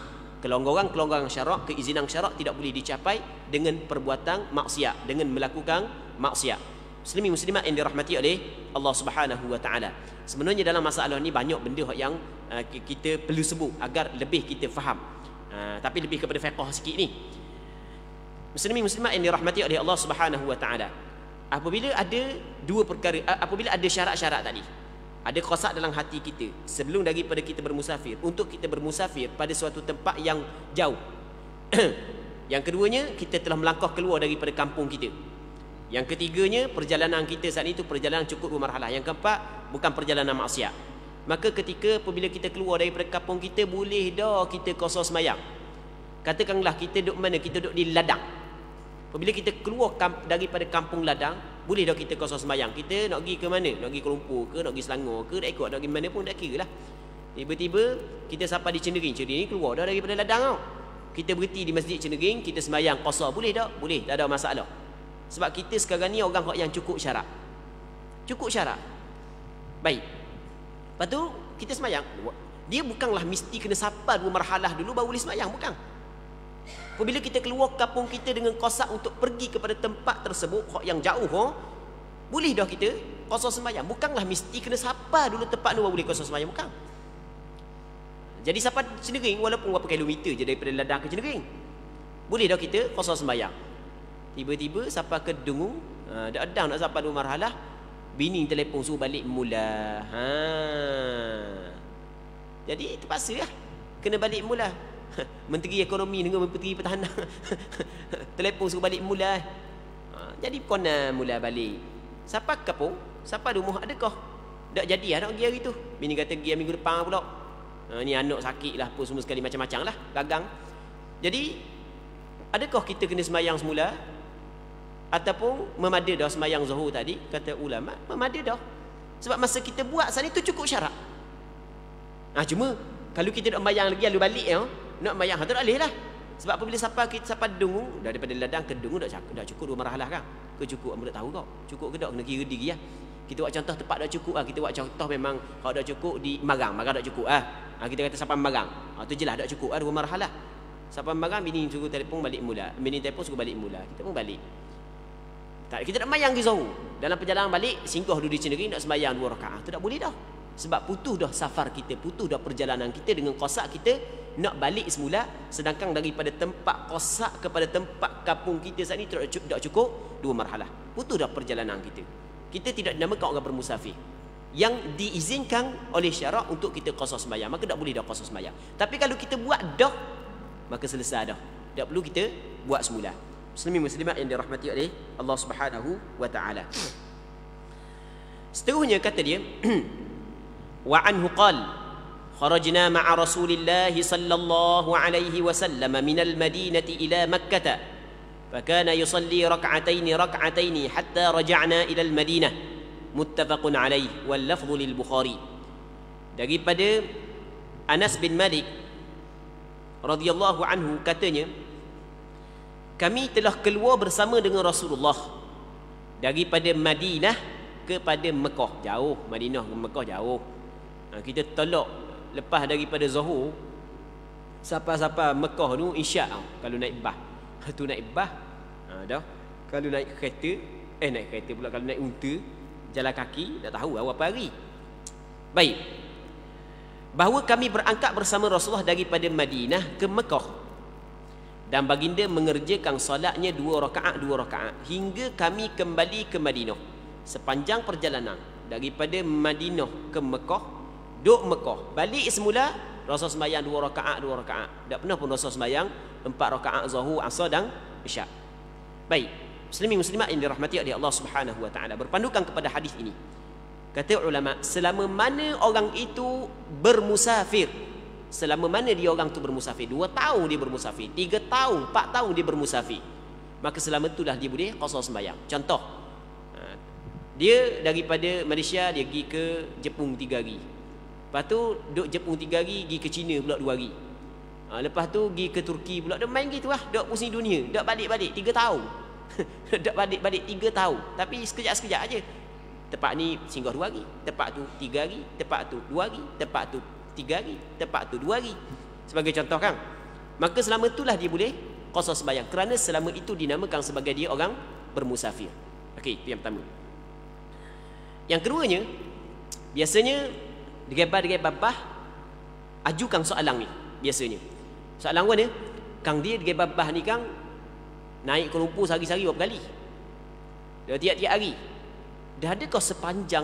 Kelonggaran syarak, keizinan syarak tidak boleh dicapai dengan perbuatan maksiat, dengan melakukan maksiat. Muslimin muslimat yang dirahmati oleh Allah Subhanahu wa taala. Sebenarnya dalam masalah ni banyak benda yang kita perlu sebut agar lebih kita faham. Tapi lebih kepada fiqh sikit ni. Muslimin muslimat yang dirahmati oleh Allah Subhanahu wa taala. Apabila ada 2 perkara, apabila ada syarat-syarat tadi, ada qasak dalam hati kita sebelum daripada kita bermusafir, untuk kita bermusafir pada suatu tempat yang jauh. Yang keduanya, kita telah melangkah keluar daripada kampung kita. Yang ketiganya, perjalanan kita saat itu perjalanan cukup 2 marhalah. Yang keempat, bukan perjalanan maksiat. Maka ketika apabila kita keluar daripada kampung kita, boleh dah kita qasar sembahyang. Katakanlah kita duduk mana? Kita duduk di ladang. Apabila kita keluar daripada kampung ladang, boleh dah kita qasar sembahyang. Kita nak pergi ke mana? Nak pergi Kuala Lumpur ke, nak pergi Selangor ke, nak ikut, nak pergi mana pun tak kira lah. Tiba-tiba kita sampai di Cendering. Cendering ni keluar dah daripada ladang tau. Kita berhenti di masjid Cendering, kita sembahyang qasar. Boleh tak? Boleh, tak ada masalah. Sebab kita sekarang ni orang yang cukup syarat. Cukup syarat. Baik. Lepas tu kita sembahyang. Dia bukanlah mesti kena sapa 2 marhalah dulu baru boleh sembahyang, bukan. Apabila kita keluar kampung kita dengan qasak untuk pergi kepada tempat tersebut yang jauh, boleh dah kita qasar sembahyang. Bukanlah mesti kena sapa dulu tempat tu baru boleh qasar sembahyang, bukan. Jadi sapa Cendering walaupun berapa kilometer je daripada ladang ke Cendering, boleh dah kita qasar sembahyang. Tiba-tiba sapa ke Dengung, dah adang nak sapa 2 marhalah, bini telefon suruh balik mula. Jadi terpaksa lah kena balik mula. Menteri Ekonomi dengan Menteri Pertahanan telefon suruh balik mula. Jadi kona mula balik. Siapa kapung? Siapa rumah adakah? Tak jadi nak pergi hari tu. Bini kata pergi minggu depan pula. Ni anak sakit lah, apa semua sekali macam-macam lah, gagang. Jadi adakah kita kena sembahyang semula ataupun memada dah sembahyang Zuhur tadi? Kata ulama, memada dah. Sebab masa kita buat saat itu cukup syarat. Cuma kalau kita nak sembahyang lagi lalu balik nak sembahyang tak boleh lah. Sebab apabila siapa Dengung daripada ladang ke Dengung dah cukup 2 marhalah kan? Ke cukup ambo tak tahu kau. Cukup ke tak kena kira diri lah. Kita buat contoh tempat dah cukup lah. Kita buat contoh memang kalau dah cukup di Marang dah cukup ah. Kita kata siapa Marang. Tu jelas dah cukup 2 marhalah. Siapa Marang bini suruh telefon balik mula. Bini telefon suruh balik mula. Kita pun balik. Tak, kita nak sembahyang ke Zuhur. Dalam perjalanan balik singgah dulu di Cendering nak sembahyang 2 rakaat. Tu tak boleh dah. Sebab putus dah safar kita, putus dah perjalanan kita dengan qasak kita nak balik semula, sedangkan daripada tempat qasak kepada tempat kampung kita saat ini tidak cukup 2 marhalah. Putus dah perjalanan kita. Kita tidak dinamakan orang bermusafir. Yang diizinkan oleh syarak untuk kita qasar sembahyang, maka tak boleh dah qasar sembahyang. Tapi kalau kita buat dah, maka selesai dah. Tak perlu kita buat semula. Muslimin muslimat yang dirahmati oleh Allah Subhanahu wa taala. Seterusnya kata dia wa anhu qala kharajna ma'a Rasulillah sallallahu alaihi wasallam min al-Madinah ila Makkah fakana yusalli rak'atayn hatta raja'na ila al-Madinah muttafaqun alaih wal lafdhu lil Bukhari. Daripada Anas bin Malik radhiyallahu anhu katanya, kami telah keluar bersama dengan Rasulullah daripada Madinah kepada Mekah. Jauh, Madinah ke Mekah jauh. Kita tolak lepas daripada Zuhur sampai Mekah tu Isyak kalau naik bas. Tu naik bas. Dah. Kalau naik kereta, naik kereta pula, kalau naik unta, jalan kaki, tak tahu berapa hari. Baik. Bahawa kami berangkat bersama Rasulullah daripada Madinah ke Mekah. Dan baginda mengerjakan solatnya 2 rakaat hingga kami kembali ke Madinah. Sepanjang perjalanan daripada Madinah ke Mekah, duduk Mekah, balik semula Rasul sembahyang 2 rakaat. Tak pernah pun Rasul sembahyang 4 rakaat Zuhur, Asar dan Isyak. Baik, muslimin muslimat yang dirahmati oleh Allah Subhanahu wa taala, berpandukan kepada hadis ini, kata ulama, selama mana orang itu bermusafir, selama mana dia orang tu bermusafir, 2 tahun dia bermusafir, 3 tahun, 4 tahun dia bermusafir, maka selama itulah dia boleh qasar sembahyang. Contoh, dia daripada Malaysia dia pergi ke Jepun 3 hari. Lepas tu duduk Jepun 3 hari, pergi ke China pula 2 hari. Lepas tu pergi ke Turki pula, dia main gitu lah, duduk pusing dunia, duduk balik-balik 3 tahun. Duduk balik-balik 3 tahun, tapi sekejap-sekejap aja. Tempat ni singgah 2 hari, tempat tu 3 hari, tempat tu 2 hari, tempat tu 3 hari, tempat tu 2 hari. Sebagai contoh kan. Maka selama itulah dia boleh qasar sembahyang, kerana selama itu dinamakan sebagai dia orang bermusafir. Okey, itu yang pertama. Yang keduanya, biasanya digebah ajukan soalan ni. Biasanya soalan mana? Kang dia digebah ni kang naik ke Lumpur sehari-hari berapa kali? Dah tiap-tiap hari. Dah adakah sepanjang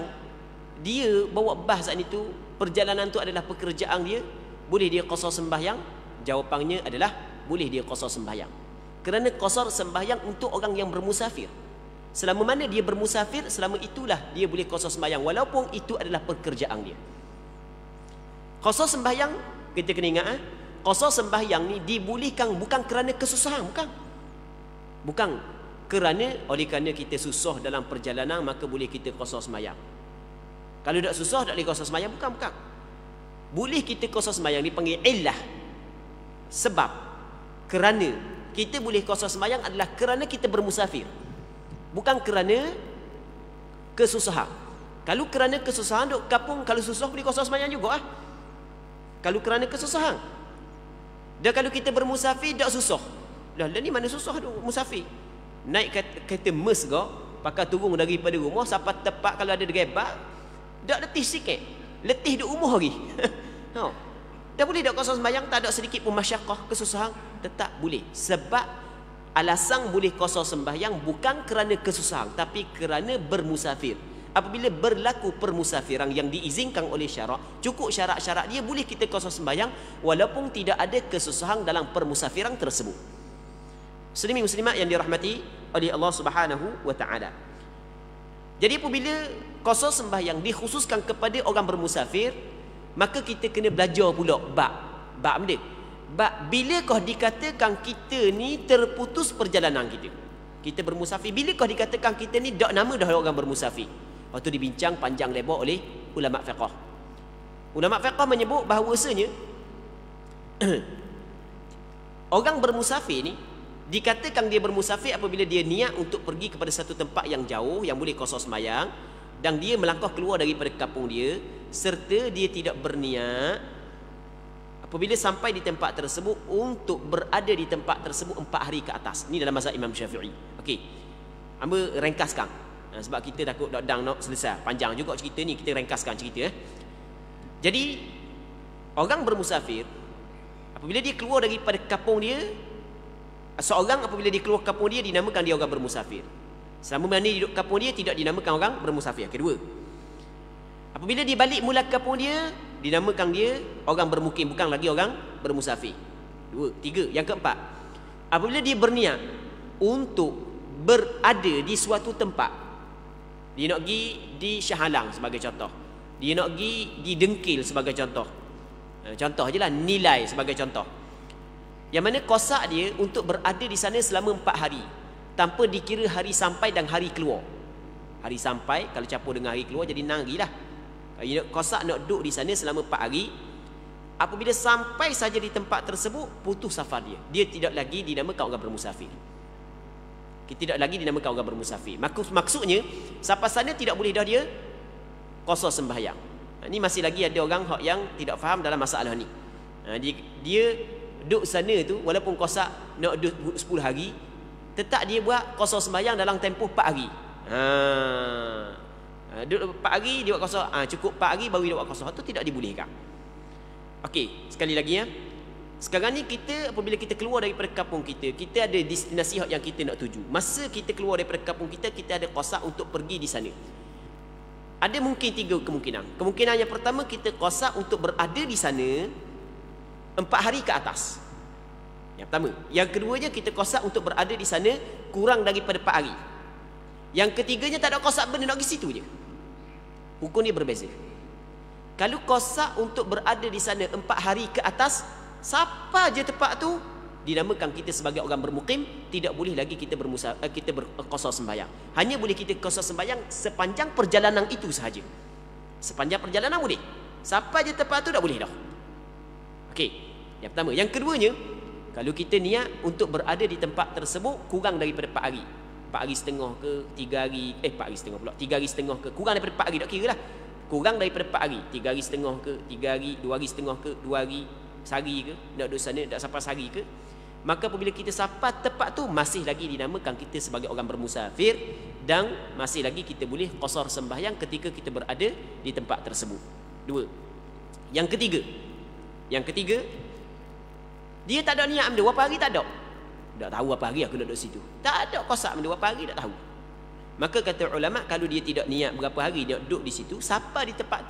dia bawa bas saat itu, perjalanan tu adalah pekerjaan dia, boleh dia qasar sembahyang? Jawapannya adalah boleh dia qasar sembahyang. Kerana qasar sembahyang untuk orang yang bermusafir. Selama mana dia bermusafir, selama itulah dia boleh qasar sembahyang, walaupun itu adalah pekerjaan dia. Qasar sembahyang, kita kena ingat, qasar sembahyang ni dibolehkan bukan kerana kesusahan, bukan kerana oleh kerana kita susah dalam perjalanan maka boleh kita qasar sembahyang. Kalau tak susah tak boleh qasar sembahyang, bukan. Boleh kita qasar sembahyang dipanggil illah. Sebab kerana kita boleh qasar sembahyang adalah kerana kita bermusafir, bukan kerana kesusahan. Kalau kerana kesusahan duk kampung, kalau susah boleh qasar sembahyang juga Kalau kerana kesusahan. Dan kalau kita bermusafir tak susah. Lah ni mana susah duk musafir. Naik kereta mes ke, pakai turun daripada rumah sampai tempat kalau ada gerbang, dak letih sikit. Letih duk rumah lagi. Dah boleh dak qasar sembahyang, tak ada sedikit pun masyaqqah, kesusahan, tetap boleh. Sebab alasan boleh qasar sembahyang bukan kerana kesusahan, tapi kerana bermusafir. Apabila berlaku permusafiran yang diizinkan oleh syarak, cukup syarat-syarat dia, boleh kita qasar sembahyang walaupun tidak ada kesusahan dalam permusafiran tersebut. Muslimin muslimat yang dirahmati oleh Allah Subhanahu wa taala. Jadi apabila qasar sembahyang dikhususkan kepada orang bermusafir, maka kita kena belajar pula bab bilakah dikatakan kita ni terputus perjalanan kita bermusafir, bilakah dikatakan kita ni dak nama dah orang bermusafir. Waktu dibincang panjang lebar oleh ulama fiqh. Ulama fiqh menyebut bahawasanya orang bermusafir ni dikatakan dia bermusafir apabila dia niat untuk pergi kepada satu tempat yang jauh yang boleh qasar sembahyang, dan dia melangkah keluar daripada kampung dia, serta dia tidak berniat apabila sampai di tempat tersebut untuk berada di tempat tersebut 4 hari ke atas. Ini dalam mazhab Imam Syafi'i. Okey, hamba ringkaskan sebab kita takut dang nak selesai, panjang juga cerita ni, kita ringkaskan cerita. Jadi orang bermusafir apabila dia keluar daripada kampung dia, seorang apabila dia keluar kampung dia dinamakan dia orang bermusafir. Selama mana dia duduk kampung dia tidak dinamakan orang bermusafir. Kedua, apabila dia balik mula kampung dia dinamakan dia orang bermukim, bukan lagi orang bermusafir. 2, 3. Yang keempat, apabila dia berniat untuk berada di suatu tempat, dia nak pergi di Shah Alam sebagai contoh, dia nak pergi di Dengkil sebagai contoh, contoh je lah, Nilai sebagai contoh, yang mana kosak dia untuk berada di sana selama 4 hari tanpa dikira hari sampai dan hari keluar. Hari sampai kalau campur dengan hari keluar jadi 6 hari lah. Kosak nak duduk di sana selama 4 hari apabila sampai saja di tempat tersebut, putus safar dia. Dia tidak lagi dinamakan orang bermusafir. Tidak lagi dinamakan orang bermusafir. Maksudnya, sampai sana tidak boleh dah dia qasar sembahyang. Ini masih lagi ada orang yang tidak faham dalam masalah ni. Dia duduk sana tu, walaupun qasar nak duduk 10 hari, tetap dia buat qasar sembahyang dalam tempoh 4 hari. Duduk 4 hari, dia buat qasar. Cukup 4 hari baru dia buat qasar. Itu tidak dibolehkan. Okey, sekali lagi ya. Sekarang ni kita, apabila kita keluar daripada kampung kita, kita ada destinasi yang kita nak tuju. Masa kita keluar daripada kampung kita, kita ada qasar untuk pergi di sana. Ada mungkin 3 kemungkinan. Kemungkinan yang pertama, kita qasar untuk berada di sana 4 hari ke atas. Yang pertama. Yang keduanya, kita qasar untuk berada di sana kurang daripada 4 hari. Yang ketiganya, tak ada qasar benda, nak pergi situ je. Hukum dia berbeza. Kalau qasar untuk berada di sana 4 hari ke atas, siapa je tempat tu, dinamakan kita sebagai orang bermukim, tidak boleh lagi kita berqasar sembahyang. Hanya boleh kita qasar sembahyang sepanjang perjalanan itu sahaja. Sepanjang perjalanan boleh. Siapa je tempat tu tak boleh dah. Okey, yang pertama. Yang keduanya, kalau kita niat untuk berada di tempat tersebut kurang daripada 4 hari. 4 hari setengah ke, 3 hari, 4 hari setengah pula, 3 hari setengah ke, kurang daripada 4 hari, tak kira lah. Kurang daripada 4 hari, 3 hari setengah ke, 3 hari, 2 hari setengah ke, 2 hari, sehari ke, nak duduk sana, tak sampai sehari ke, maka apabila kita sampai tempat tu, masih lagi dinamakan kita sebagai orang bermusafir, dan masih lagi kita boleh qasar sembahyang ketika kita berada di tempat tersebut. 2. Yang ketiga, dia tak ada niat ambil berapa hari, tak ada. Tak tahu apa hari aku nak duduk situ. Tak ada qasar ambil berapa hari, tak tahu. Maka kata ulama, kalau dia tidak niat berapa hari dia duduk di situ, siapa di tempat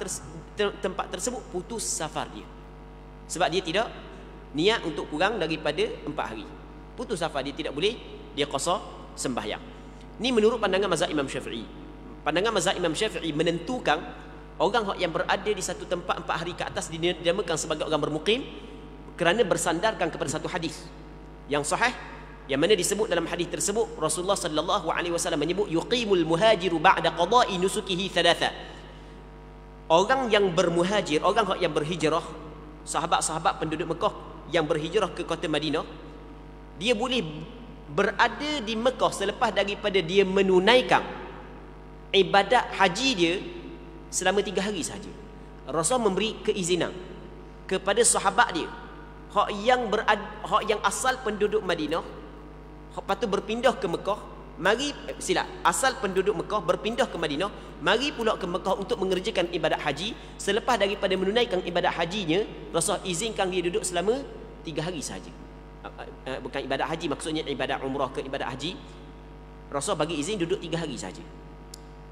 tersebut, putus safar dia. Sebab dia tidak niat untuk kurang daripada 4 hari. Putus safar dia, tidak boleh dia qasar sembahyang. Ini menurut pandangan mazhab Imam Syafi'i. Pandangan mazhab Imam Syafi'i menentukan orang yang berada di satu tempat 4 hari ke atas dinamakan sebagai orang bermukim kerana bersandarkan kepada satu hadis yang sahih, yang mana disebut dalam hadis tersebut, Rasulullah sallallahu alaihi wasallam menyebut yuqimul muhajiru ba'da qada'i nusukihi thalatha. Orang yang bermuhajir, orang yang berhijrah, sahabat-sahabat penduduk Mekah yang berhijrah ke kota Madinah, dia boleh berada di Mekah selepas daripada dia menunaikan ibadat haji dia selama 3 hari sahaja. Rasul memberi keizinan kepada sahabat dia hak yang asal penduduk Madinah, lepas tu berpindah ke Mekah, asal penduduk Mekah berpindah ke Madinah, mari pula ke Mekah untuk mengerjakan ibadat haji. Selepas daripada menunaikan ibadat hajinya, Rasul izinkan dia duduk selama 3 hari sahaja. Bukan ibadat haji, maksudnya ibadat umrah ke ibadat haji. Rasul bagi izin duduk 3 hari sahaja.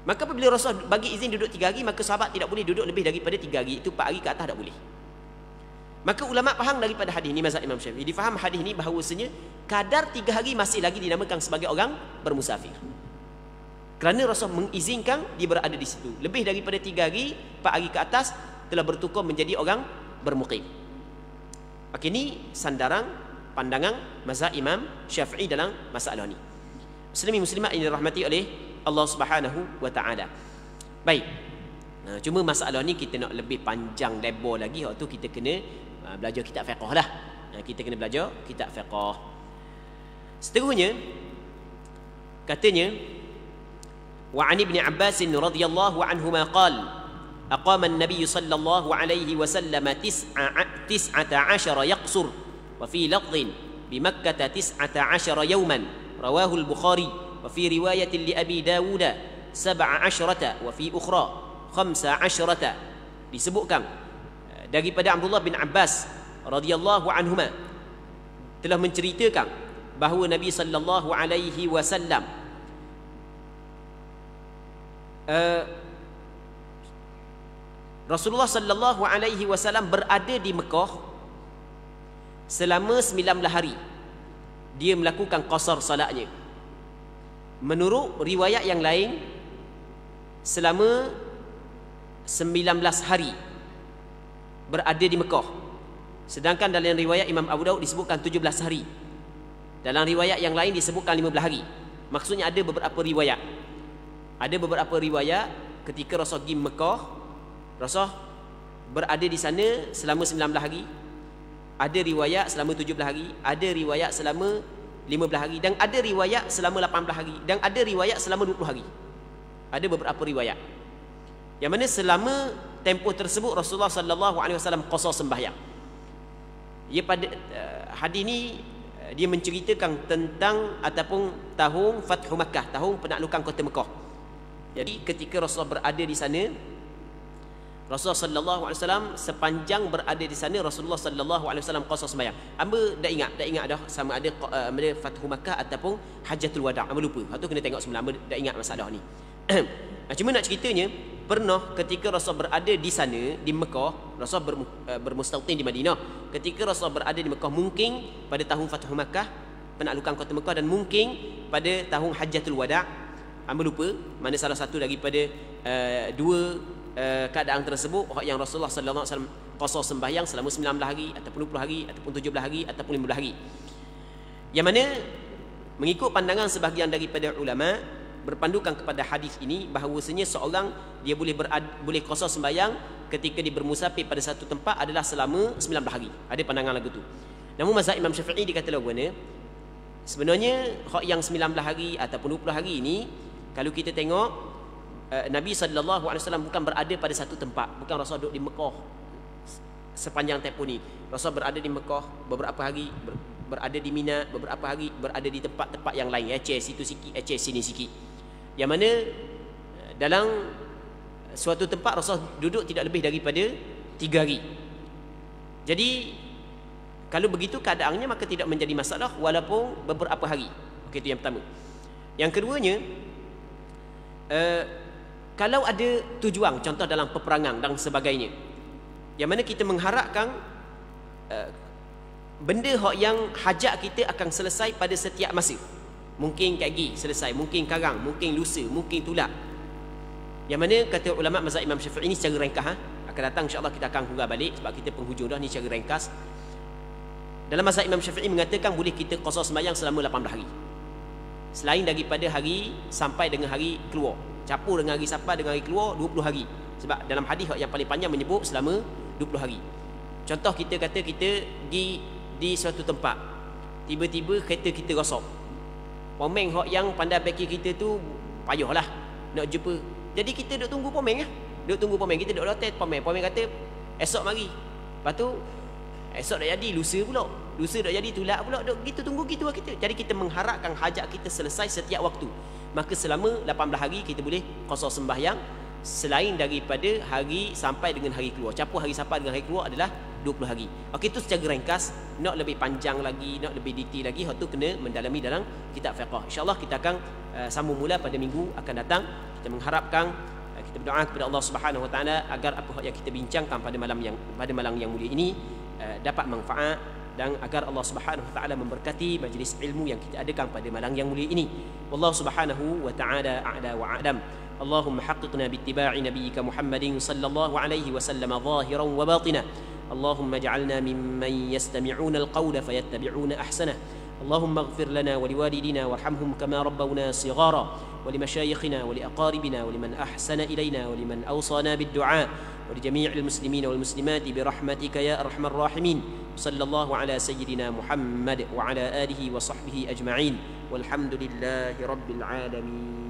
Maka apabila Rasul bagi izin duduk 3 hari, maka sahabat tidak boleh duduk lebih daripada 3 hari. Itu 4 hari ke atas tak boleh. Maka ulama faham daripada hadis ini, mazhab Imam Syafi'i, difaham hadis ini bahawasanya kadar 3 hari masih lagi dinamakan sebagai orang bermusafir. Kerana Rasul mengizinkan dia berada di situ. Lebih daripada 3 hari, 4 hari ke atas telah bertukar menjadi orang bermukim. Okey, ini sandaran pandangan mazhab Imam Syafi'i dalam masalah ini. Muslimin muslimat yang dirahmati oleh Allah Subhanahu wa taala. Baik. Cuma masalah ni kita nak lebih panjang lebar lagi, waktu kita kena belajar kitab fiqh lah. Kita kena belajar kitab fiqh. Seterusnya katanya, wa an ibn Abbas radhiyallahu anhuma qala aqama an-nabiy sallallahu alaihi wasallam 19 yaqsur wa fi lafdhin bi Makkah 19 yawman rawahu al-Bukhari wa fi riwayat li Abi Dawud 17 wa fi ukhra 15. Disebutkan daripada Abdullah bin Abbas radhiyallahu anhuma telah menceritakan bahawa Nabi sallallahu alaihi wasallam Rasulullah sallallahu alaihi wasallam berada di Mekah selama 19 hari. Dia melakukan qasar salatnya. Menurut riwayat yang lain, selama 19 hari berada di Mekah. Sedangkan dalam riwayat Imam Abu Daud disebutkan 17 hari. Dalam riwayat yang lain disebutkan 15 hari. Maksudnya ada beberapa riwayat. Ada beberapa riwayat ketika Rasul pergi Mekah, Rasul berada di sana selama 19 hari. Ada riwayat selama 17 hari, ada riwayat selama 15 hari, dan ada riwayat selama 18 hari, dan ada riwayat selama 20 hari. Ada beberapa riwayat yang mana selama tempoh tersebut Rasulullah sallallahu alaihi wasallam qasar sembahyang. Ia pada hadis ni dia menceritakan tentang ataupun tahun Fathu Makkah, tahun penaklukan kota Mekah. Jadi ketika Rasulullah berada di sana, Rasulullah sallallahu alaihi wasallam sepanjang berada di sana Rasulullah sallallahu alaihi wasallam qasar sembahyang. Hamba dah ingat dah sama ada Fathu Makkah ataupun Hajjatul Wada'. Hamba lupa. Hak tu kena tengok semula. Hamba dah ingat masalah ni. Cuma nak ceritanya, pernah ketika Rasulullah berada di sana di Mekah, Rasulullah bermustautin di Madinah. Ketika Rasulullah berada di Mekah, mungkin pada tahun Fathu Makkah, penaklukan kota Mekah, dan mungkin pada tahun Hajjatul Wada'. Hamba lupa mana salah satu daripada dua keadaan tersebut yang Rasulullah sallallahu alaihi wasallam qasar sembahyang selama 19 hari ataupun 20 hari ataupun 17 hari ataupun 15 hari. Yang mana mengikut pandangan sebahagian daripada ulama berpandukan kepada hadis ini bahawasanya seorang dia boleh qasar sembahyang ketika dia bermusafir pada satu tempat adalah selama 19 hari. Ada pandangan lagu tu. Namun mazhab Imam Syafi'i dikata lagu mana sebenarnya hak yang 19 hari ataupun 20 hari ini, kalau kita tengok Nabi sallallahu alaihi wasallam bukan berada pada satu tempat, bukan Rasul duduk di Mekah sepanjang tempoh ni. Rasul berada di Mekah beberapa hari, berada di Mina beberapa hari, berada di tempat-tempat yang lain, Aceh situ sikit, Aceh sini sikit. Yang mana dalam suatu tempat Rasul duduk tidak lebih daripada 3 hari. Jadi kalau begitu keadaannya maka tidak menjadi masalah walaupun beberapa hari. Okey, itu yang pertama. Yang keduanya, kalau ada tujuan, contoh dalam peperangan dan sebagainya, yang mana kita mengharapkan benda yang hajat kita akan selesai pada setiap masa. Mungkin kaki selesai, mungkin karang, mungkin lusa, mungkin tulak. Yang mana kata ulama mazhab Imam Syafi'i ini secara ringkas akan datang, insya-Allah kita akan hurah balik sebab kita penghujung dah ni secara ringkas. Dalam mazhab Imam Syafi'i mengatakan boleh kita qasar sembahyang selama 18 hari. Selain daripada hari sampai dengan hari keluar. Capur dengan hari sampai dengan hari keluar 20 hari. Sebab dalam hadis yang paling panjang menyebut selama 20 hari. Contoh kita kata kita di suatu tempat, tiba-tiba kereta kita rosak. Pomeng yang pandai beki kita tu payahlah nak jumpa. Jadi kita duk tunggu pomeng lah. Duk tunggu pomeng, kita duk hotel pomeng. Pomeng kata esok mari. Lepas tu esok dah jadi, lusa pula. Lusa dah jadi, tulak pula. Duk gitu tunggu gitu lah kita. Jadi kita mengharapkan hajat kita selesai setiap waktu. Maka selama 18 hari kita boleh qasar sembahyang selain daripada hari sampai dengan hari keluar. Capur hari sampai dengan hari keluar adalah 20 hari. Okey, itu secara ringkas. Nak lebih panjang lagi, nak lebih detail lagi, hak tu kena mendalami dalam kitab fiqh. InsyaAllah kita akan sambung mula pada minggu akan datang. Kita mengharapkan, kita berdoa kepada Allah Subhanahu Wa Taala agar apa yang kita bincangkan pada malam yang mulia ini dapat manfaat, dan agar Allah Subhanahu Wa Taala memberkati majlis ilmu yang kita adakan pada malam yang mulia ini. Wallahu Subhanahu Wa Taala a'la wa a'lam. Allahumma haqqiqna bittiba'i nabiyyika Muhammadin sallallahu alaihi wasallam zahiran wa batina. Allahumma ij'alna mimman yastami'una al-qawla fayattabi'una ahsanah. Allahumma ighfir lana wa liwalidina warhamhum kama rabbawna shighara, wa limashayikhina wa liaqaribina wa liman ahsana ilayna wa liman awsana bid-du'a wa li jami'il muslimina wal muslimati bi rahmatika ya arhamar rahimin. Sallallahu ala sayyidina Muhammad wa ala alihi wa sahbihi ajma'in. Walhamdulillahi rabbil alamin.